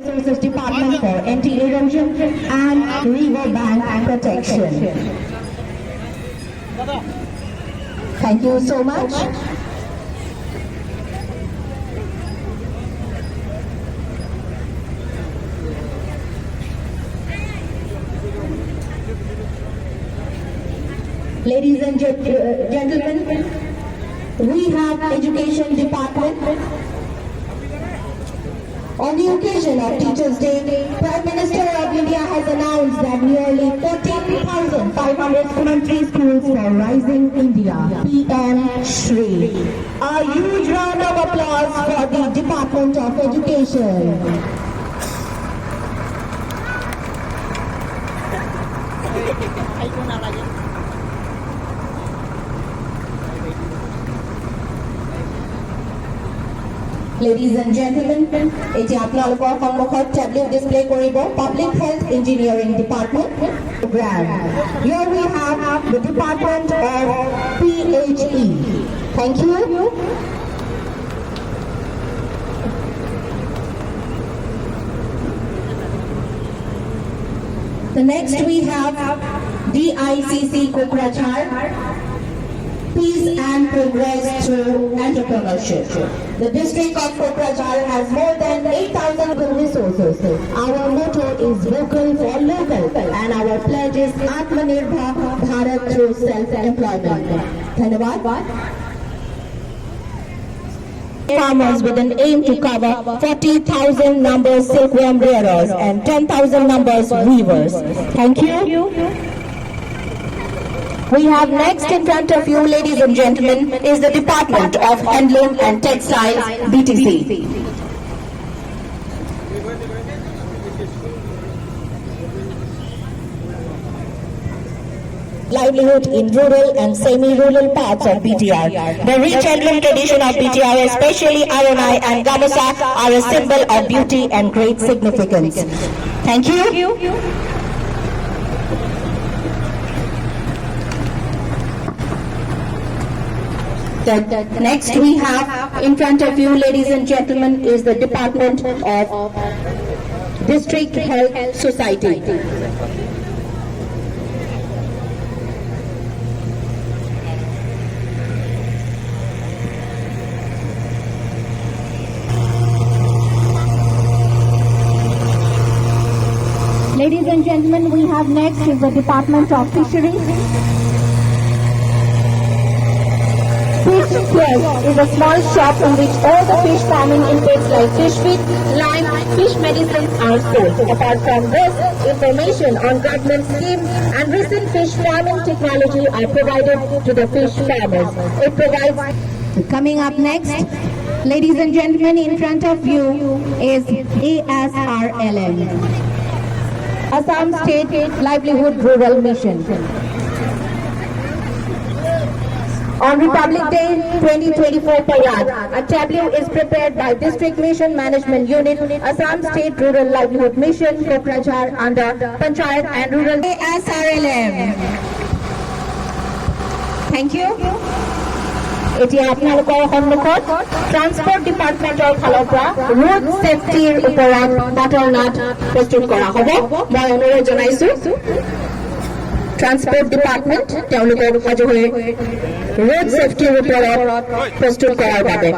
Resources Department for Anti-Erosion and River Bank Protection. Thank you so much. Ladies and gentlemen, we have Education Department. On the occasion of Teachers' Day, Prime Minister of India has announced that nearly 13,500 elementary schools for Rising India, PM Shri. A huge round of applause for the Department of Education. Ladies and gentlemen, এটি আপোনালোকৰ সন্মুখত tablet display কৰিব Public Health Engineering Department program. Here we have the Department of PHE. Thank you. The next we have DICC Kokrachhar. Peace and progress through entrepreneurship. The district of Kokrachhar has more than 8,000 resources. Our motto is vocal for local and our pledge is Atmanirbhar Bharat through self-employment. Dhanabad. Farmers with an aim to cover 40,000 numbers silkworm rearers and 10,000 numbers weavers. Thank you. We have next in front of you, ladies and gentlemen, is the Department of Handloom and Textiles, BTC. Livelihood in rural and semi-rural parts of BTR. The rich handloom tradition of BTR, especially Aronai and Gamusa, are a symbol of beauty and great significance. Thank you. Next we have in front of you, ladies and gentlemen, is the Department of District Health Society. Ladies and gentlemen, we have next is the Department of Fisheries. Fish Plus is a small shop in which all the fish farming inputs like fish feed, lime, fish medicines are sold. Apart from this, information on government schemes and recent fish farming technology are provided to the fish farmers. It provides. Coming up next, ladies and gentlemen, in front of you is ASRLM, Assam State Livelihood Rural Mission. On Republic Day 2024 Parade, a tableau is prepared by District Mission Management Unit, Assam State Rural Livelihood Mission, Kokrachhar under Panchayat and Rural ASRLM. Thank you. এটি আপোনালোকৰ সন্মুখত transport ডিপাৰ্টমেণ্টৰ ফালৰ পৰা road সেফটিৰ ওপৰত বাটৰ nut প্ৰস্তুত কৰা হ'ব। মই অনুৰোধ জনাইছো ট্ৰান্সপোৰ্ট ডিপাৰ্টমেণ্ট তেওঁলোকৰ সাজু হৈ ৰোড সেফটিৰ ওপৰত প্ৰস্তুত কৰাৰ বাবে।